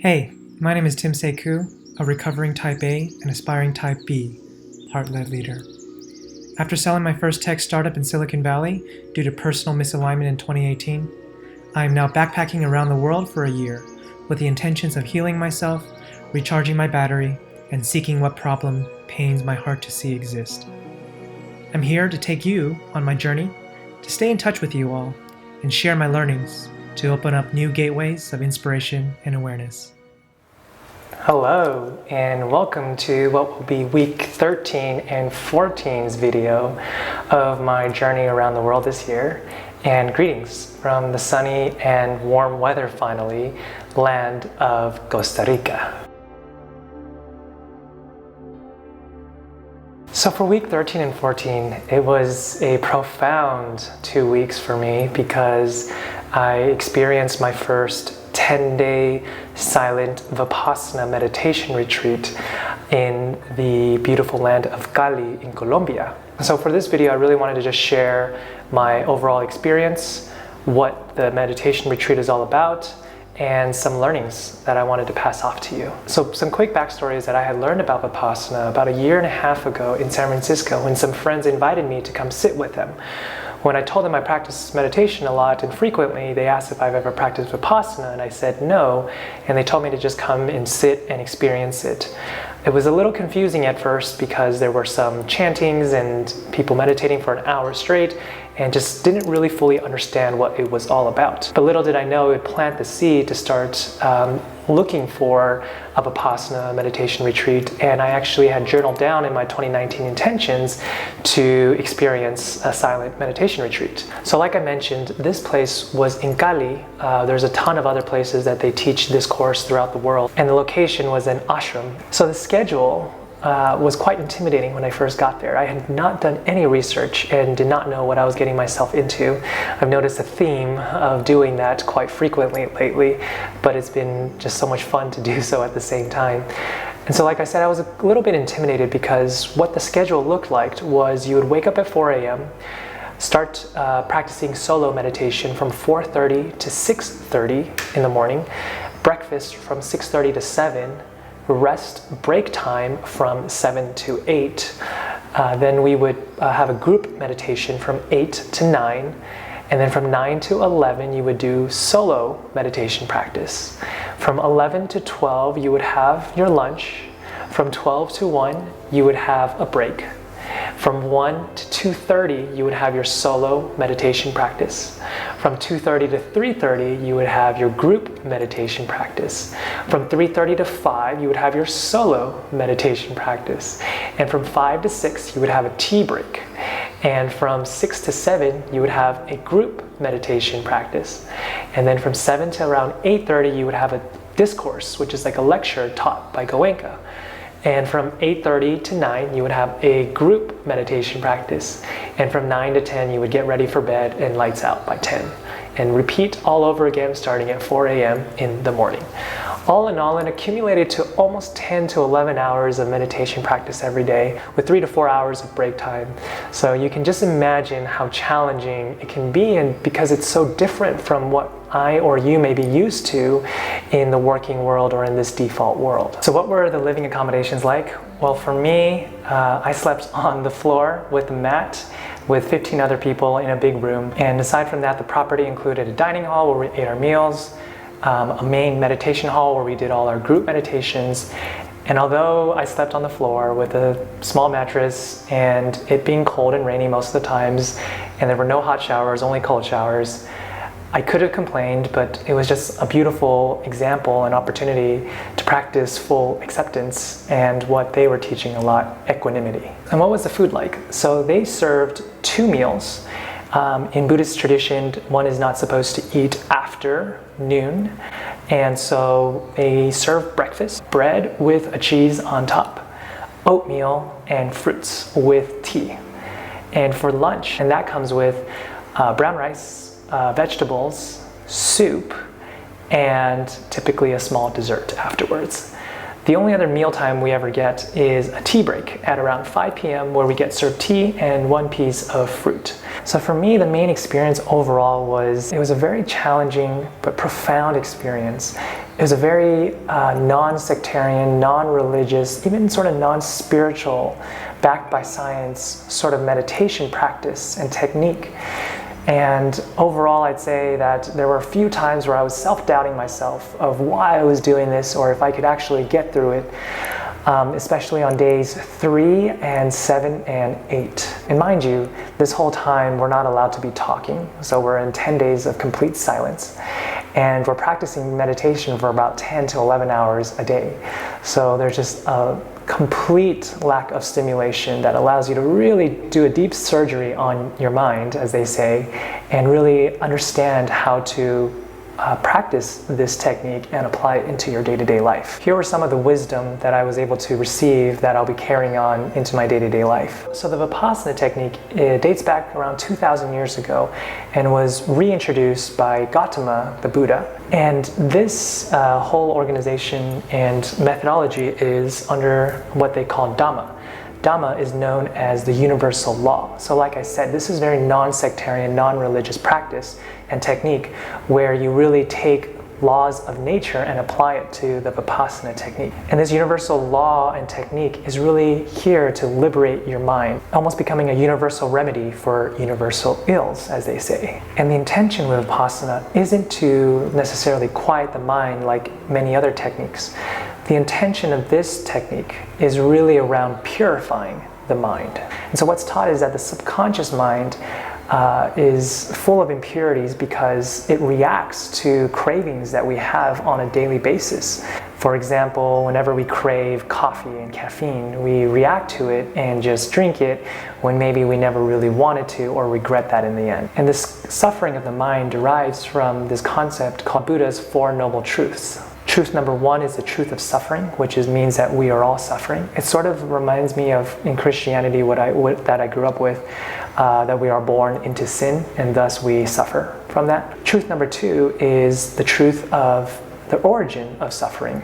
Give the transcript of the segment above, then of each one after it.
Hey, my name is Tim Sae Koo, a recovering Type A and aspiring Type B heart-led leader. After selling my first tech startup in Silicon Valley due to personal misalignment in 2018, I am now backpacking around the world for a year with the intentions of healing myself, recharging my battery, and seeking what problem pains my heart to see exist. I'm here to take you on my journey, to stay in touch with you all, and share my learnings to open up new gateways of inspiration and awareness. Hello, and welcome to what will be week 13 and 14's video of my journey around the world this year. And greetings from the sunny and warm weather, finally, land of Costa Rica. So for week 13 and 14, it was a profound 2 weeks for me because I experienced my first 10-day silent Vipassana meditation retreat in the beautiful land of Cali in Colombia. So for this video, I really wanted to just share my overall experience, what the meditation retreat is all about, and some learnings that I wanted to pass off to you. So some quick backstory is that I had learned about Vipassana about a year and a half ago in San Francisco when some friends invited me to come sit with them. When I told them I practice meditation a lot and frequently, they asked if I've ever practiced Vipassana, and I said no, and they told me to just come and sit and experience it. It was a little confusing at first because there were some chantings and people meditating for an hour straight, and just didn't really fully understand what it was all about. But little did I know it would plant the seed to start looking for a Vipassana meditation retreat, and I actually had journaled down in my 2019 intentions to experience a silent meditation retreat. So like I mentioned, this place was in Cali. There's a ton of other places that they teach this course throughout the world, and the location was an ashram. So the schedule was quite intimidating when I first got there. I had not done any research and did not know what I was getting myself into. I've noticed a theme of doing that quite frequently lately, but it's been just so much fun to do so at the same time. And so like I said, I was a little bit intimidated because what the schedule looked like was you would wake up at 4 a.m., start practicing solo meditation from 4:30 to 6:30 in the morning, breakfast from 6:30 to 7, rest break time from 7 to 8. Then we would have a group meditation from 8 to 9. And then from 9 to 11, you would do solo meditation practice. From 11 to 12, you would have your lunch. From 12 to 1, you would have a break. From 1 to 2:30, you would have your solo meditation practice. From 2:30 to 3:30, you would have your group meditation practice. From 3:30 to 5, you would have your solo meditation practice. And from 5 to 6, you would have a tea break. And from 6 to 7, you would have a group meditation practice. And then from 7 to around 8:30, you would have a discourse, which is like a lecture taught by Goenka. And from 8:30 to 9, you would have a group meditation practice. And from 9 to 10, you would get ready for bed and lights out by 10. And repeat all over again starting at 4 a.m. in the morning. All in all, it accumulated to almost 10 to 11 hours of meditation practice every day with 3 to 4 hours of break time. So you can just imagine how challenging it can be, and because it's so different from what I or you may be used to in the working world or in this default world. So what were the living accommodations like? Well, for me, I slept on the floor with a mat with 15 other people in a big room. And aside from that, the property included a dining hall where we ate our meals, a main meditation hall where we did all our group meditations. And although I slept on the floor with a small mattress and it being cold and rainy most of the times, and there were no hot showers, only cold showers, I could have complained, but it was just a beautiful example and opportunity to practice full acceptance and what they were teaching a lot, equanimity. And what was the food like? So they served 2 meals. In Buddhist tradition, one is not supposed to eat after noon. And so they serve breakfast, bread with a cheese on top, oatmeal, and fruits with tea. And for lunch, and that comes with brown rice, vegetables, soup, and typically a small dessert afterwards. The only other mealtime we ever get is a tea break at around 5 p.m. where we get served tea and one piece of fruit. So for me, the main experience overall was, it was a very challenging but profound experience. It was a very non-sectarian, non-religious, even sort of non-spiritual, backed by science sort of meditation practice and technique. And overall, I'd say that there were a few times where I was self-doubting myself of why I was doing this or if I could actually get through it, especially on days 3 and 7 and 8. And mind you, this whole time we're not allowed to be talking, so we're in 10 days of complete silence. And we're practicing meditation for about 10 to 11 hours a day. So there's just a complete lack of stimulation that allows you to really do a deep surgery on your mind, as they say, and really understand how to practice this technique and apply it into your day-to-day life. Here were some of the wisdom that I was able to receive that I'll be carrying on into my day-to-day life. So the Vipassana technique, it dates back around 2,000 years ago and was reintroduced by Gautama, the Buddha. And this whole organization and methodology is under what they call Dhamma. Dhamma is known as the universal law. So like I said, this is very non-sectarian, non-religious practice and technique where you really take laws of nature and apply it to the Vipassana technique. And this universal law and technique is really here to liberate your mind, almost becoming a universal remedy for universal ills, as they say. And the intention with Vipassana isn't to necessarily quiet the mind like many other techniques. The intention of this technique is really around purifying the mind. And so what's taught is that the subconscious mind is full of impurities because it reacts to cravings that we have on a daily basis. For example, whenever we crave coffee and caffeine, we react to it and just drink it when maybe we never really wanted to or regret that in the end. And this suffering of the mind derives from this concept called Buddha's Four Noble Truths. Truth number 1 is the truth of suffering, which means that we are all suffering. It sort of reminds me of, in Christianity, that I grew up with, that we are born into sin and thus we suffer from that. Truth number 2 is the truth of the origin of suffering,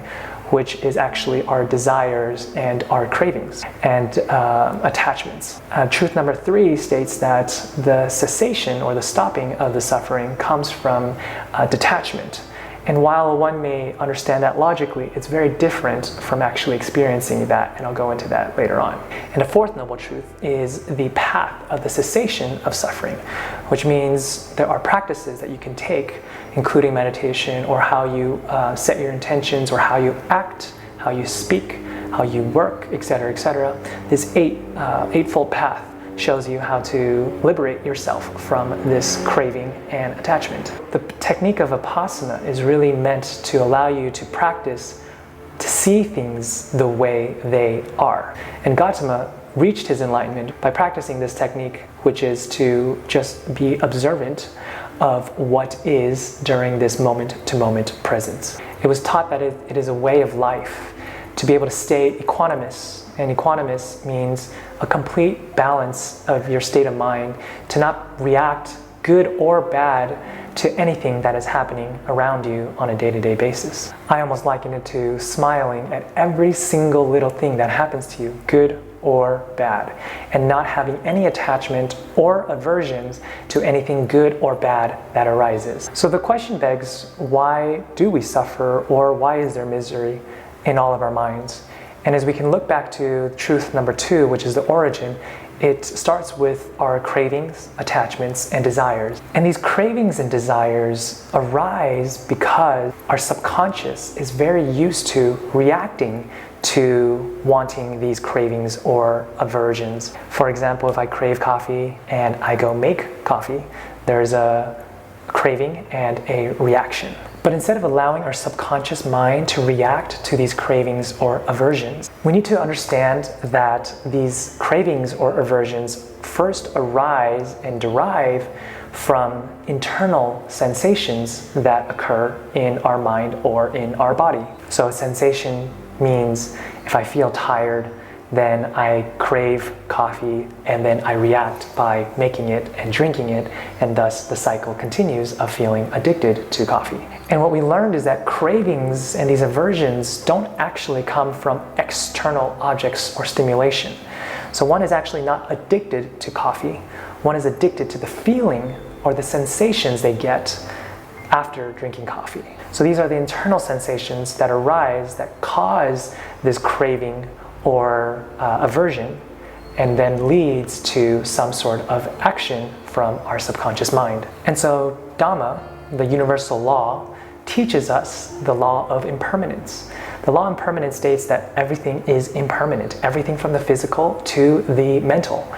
which is actually our desires and our cravings and attachments. Truth number 3 states that the cessation or the stopping of the suffering comes from detachment. And while one may understand that logically, it's very different from actually experiencing that, and I'll go into that later on. And the fourth noble truth is the path of the cessation of suffering, which means there are practices that you can take, including meditation, or how you set your intentions, or how you act, how you speak, how you work, etc., etc. This eightfold path shows you how to liberate yourself from this craving and attachment. The technique of Vipassana is really meant to allow you to practice to see things the way they are. And Gautama reached his enlightenment by practicing this technique, which is to just be observant of what is during this moment-to-moment presence. It was taught that it is a way of life to be able to stay equanimous. And equanimous means a complete balance of your state of mind, to not react, good or bad, to anything that is happening around you on a day-to-day basis. I almost liken it to smiling at every single little thing that happens to you, good or bad, and not having any attachment or aversions to anything good or bad that arises. So the question begs, why do we suffer, or why is there misery in all of our minds? And as we can look back to truth number 2, which is the origin, it starts with our cravings, attachments, and desires. And these cravings and desires arise because our subconscious is very used to reacting to wanting these cravings or aversions. For example, if I crave coffee and I go make coffee, there's a craving and a reaction. But instead of allowing our subconscious mind to react to these cravings or aversions, we need to understand that these cravings or aversions first arise and derive from internal sensations that occur in our mind or in our body. So a sensation means if I feel tired, then I crave coffee, and then I react by making it and drinking it, and thus the cycle continues of feeling addicted to coffee. And what we learned is that cravings and these aversions don't actually come from external objects or stimulation. So one is actually not addicted to coffee, one is addicted to the feeling or the sensations they get after drinking coffee. So these are the internal sensations that arise that cause this craving or aversion, and then leads to some sort of action from our subconscious mind. And so Dhamma, the universal law, teaches us the law of impermanence. The law of impermanence states that everything is impermanent, everything from the physical to the mental.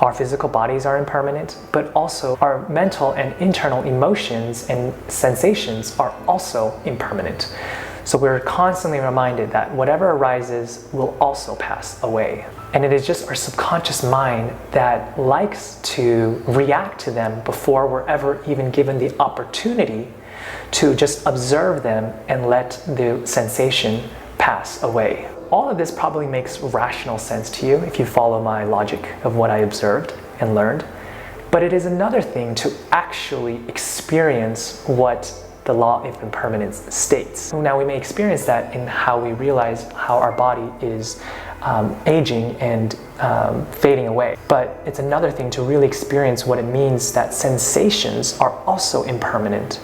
Our physical bodies are impermanent, but also our mental and internal emotions and sensations are also impermanent. So we're constantly reminded that whatever arises will also pass away. And it is just our subconscious mind that likes to react to them before we're ever even given the opportunity to just observe them and let the sensation pass away. All of this probably makes rational sense to you if you follow my logic of what I observed and learned. But it is another thing to actually experience what the law of impermanence states. Now we may experience that in how we realize how our body is aging and fading away. But it's another thing to really experience what it means that sensations are also impermanent.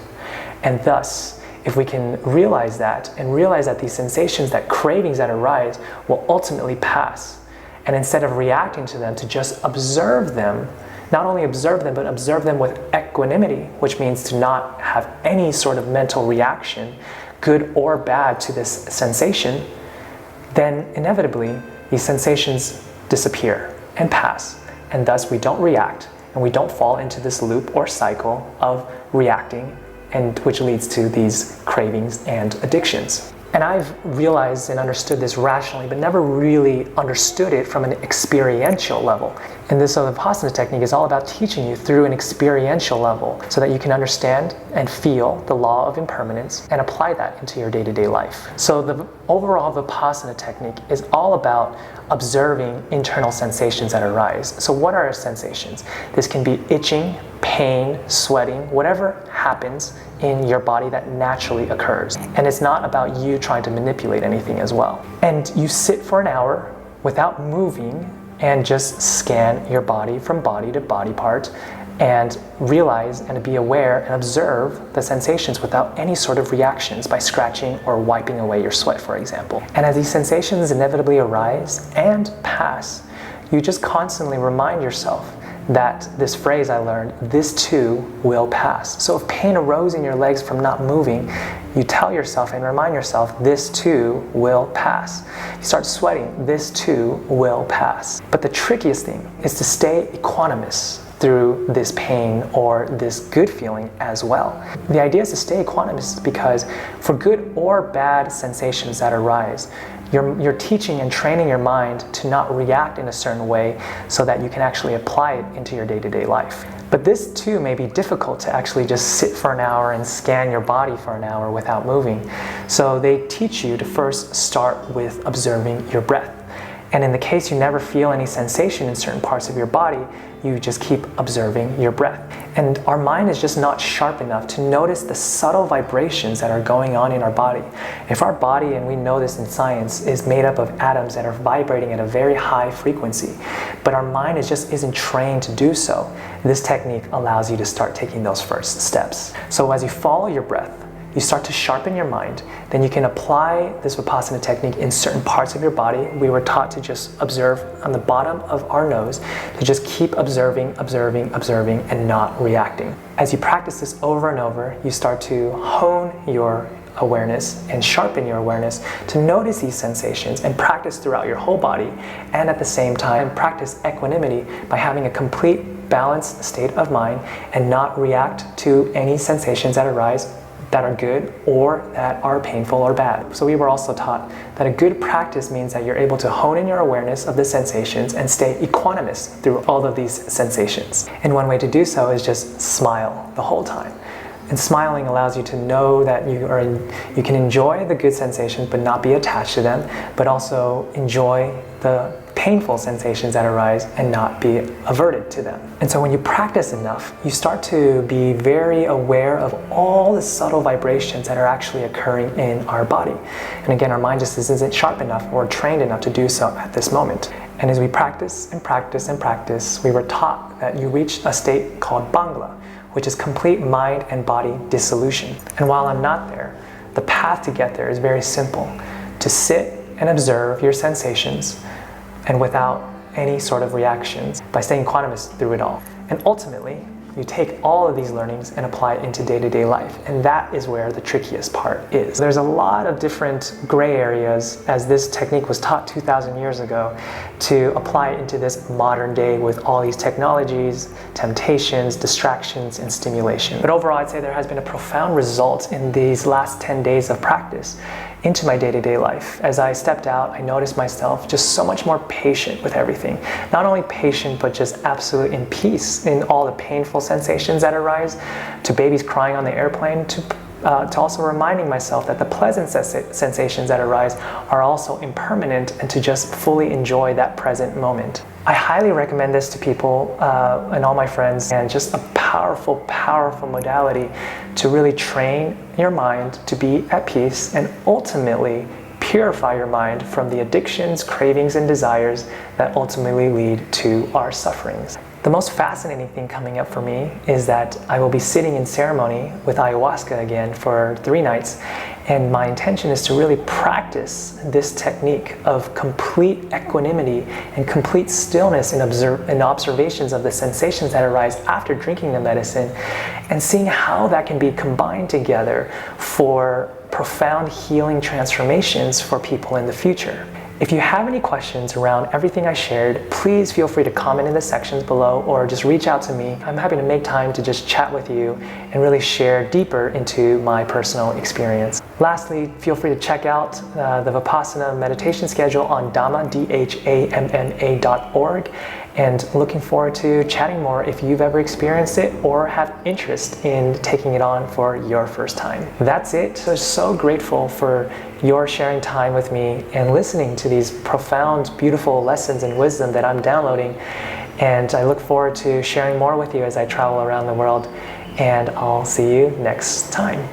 And thus, if we can realize that and realize that these sensations, that cravings that arise will ultimately pass, and instead of reacting to them, to just observe them, not only observe them, but observe them with equanimity, which means to not have any sort of mental reaction, good or bad, to this sensation, then inevitably these sensations disappear and pass, and thus we don't react and we don't fall into this loop or cycle of reacting, and which leads to these cravings and addictions. And I've realized and understood this rationally, but never really understood it from an experiential level. And this Vipassana technique is all about teaching you through an experiential level so that you can understand and feel the law of impermanence and apply that into your day-to-day life. So the overall Vipassana technique is all about observing internal sensations that arise. So what are sensations? This can be itching, pain, sweating, whatever happens in your body that naturally occurs. And it's not about you trying to manipulate anything as well. And you sit for an hour without moving and just scan your body from body to body part and realize and be aware and observe the sensations without any sort of reactions by scratching or wiping away your sweat, for example. And as these sensations inevitably arise and pass, you just constantly remind yourself that this phrase I learned, this too will pass. So if pain arose in your legs from not moving, you tell yourself and remind yourself, this too will pass. You start sweating, this too will pass. But the trickiest thing is to stay equanimous through this pain or this good feeling as well. The idea is to stay equanimous because for good or bad sensations that arise, you're teaching and training your mind to not react in a certain way so that you can actually apply it into your day-to-day life. But this too may be difficult to actually just sit for an hour and scan your body for an hour without moving. So they teach you to first start with observing your breath. And in the case you never feel any sensation in certain parts of your body, you just keep observing your breath. And our mind is just not sharp enough to notice the subtle vibrations that are going on in our body. If our body, and we know this in science, is made up of atoms that are vibrating at a very high frequency, but our mind isn't trained to do so, this technique allows you to start taking those first steps. So as you follow your breath, you start to sharpen your mind, then you can apply this Vipassana technique in certain parts of your body. We were taught to just observe on the bottom of our nose, to just keep observing, observing, observing, and not reacting. As you practice this over and over, you start to hone your awareness and sharpen your awareness to notice these sensations and practice throughout your whole body, and at the same time practice equanimity by having a complete balanced state of mind and not react to any sensations that arise that are good or that are painful or bad. So we were also taught that a good practice means that you're able to hone in your awareness of the sensations and stay equanimous through all of these sensations. And one way to do so is just smile the whole time. And smiling allows you to know that you can enjoy the good sensations but not be attached to them, but also enjoy the painful sensations that arise and not be averted to them. And so when you practice enough, you start to be very aware of all the subtle vibrations that are actually occurring in our body. And again, our mind just isn't sharp enough or trained enough to do so at this moment. And as we practice and practice and practice, we were taught that you reach a state called Bangla, which is complete mind and body dissolution. And while I'm not there, the path to get there is very simple: to sit and observe your sensations and without any sort of reactions, by staying equanimous through it all. And ultimately, you take all of these learnings and apply it into day-to-day life. And that is where the trickiest part is. There's a lot of different gray areas, as this technique was taught 2,000 years ago, to apply it into this modern day with all these technologies, temptations, distractions, and stimulation. But overall, I'd say there has been a profound result in these last 10 days of practice into my day-to-day life. As I stepped out, I noticed myself just so much more patient with everything. Not only patient, but just absolutely in peace in all the painful sensations that arise, to babies crying on the airplane, to also reminding myself that the pleasant sensations that arise are also impermanent, and to just fully enjoy that present moment. I highly recommend this to people and all my friends, and just a powerful, powerful modality to really train your mind to be at peace and ultimately purify your mind from the addictions, cravings, and desires that ultimately lead to our sufferings. The most fascinating thing coming up for me is that I will be sitting in ceremony with ayahuasca again for 3 nights, and my intention is to really practice this technique of complete equanimity and complete stillness in observations of the sensations that arise after drinking the medicine, and seeing how that can be combined together for profound healing transformations for people in the future. If you have any questions around everything I shared, please feel free to comment in the sections below or just reach out to me. I'm happy to make time to just chat with you and really share deeper into my personal experience. Lastly, feel free to check out the Vipassana meditation schedule on dhamma.org, and looking forward to chatting more if you've ever experienced it or have interest in taking it on for your first time. That's it. So grateful for your sharing time with me and listening to these profound, beautiful lessons and wisdom that I'm downloading. And I look forward to sharing more with you as I travel around the world. And I'll see you next time.